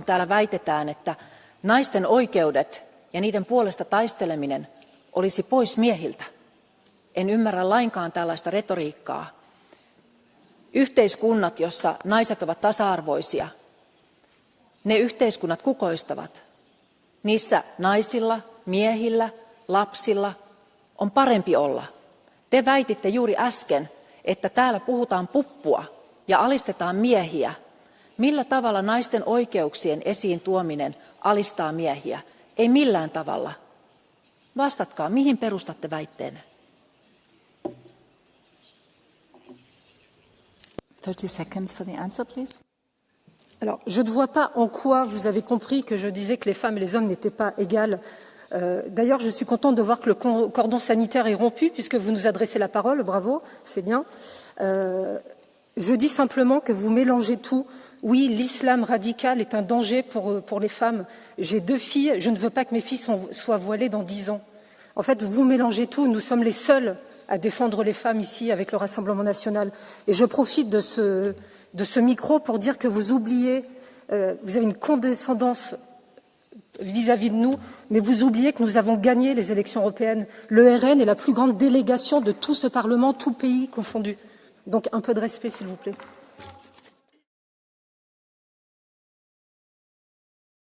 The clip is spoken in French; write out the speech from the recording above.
kun täällä väitetään, että naisten oikeudet ja niiden puolesta taisteleminen olisi pois miehiltä. En ymmärrä lainkaan tällaista retoriikkaa. Yhteiskunnat, jossa naiset ovat tasa-arvoisia, ne yhteiskunnat kukoistavat. Niissä naisilla, miehillä, lapsilla on parempi olla. Te väititte juuri äsken, että täällä puhutaan puppua ja alistetaan miehiä. Millä tavalla naisten oikeuksien esiin tuominen alistaa miehiä? Ei millään tavalla. Vastatkaa, mihin perustatte väitteenne? 30 seconds for the answer, please. Alors, je ne vois pas en quoi vous avez compris que je disais que les femmes et les hommes n'étaient pas égales. D'ailleurs, je suis contente de voir que le cordon sanitaire est rompu, puisque vous nous adressez la parole. Bravo, c'est bien. Je dis simplement que vous mélangez tout. Oui, l'islam radical est un danger pour les femmes. J'ai 2 filles, je ne veux pas que mes filles soient voilées dans 10 ans. En fait, vous mélangez tout. Nous sommes les seuls à défendre les femmes ici avec le Rassemblement national. Et je profite de ce micro pour dire que vous oubliez, vous avez une condescendance vis-à-vis de nous, mais vous oubliez que nous avons gagné les élections européennes. Le RN est la plus grande délégation de tout ce Parlement, tout pays confondu. Donc un peu de respect, s'il vous plaît.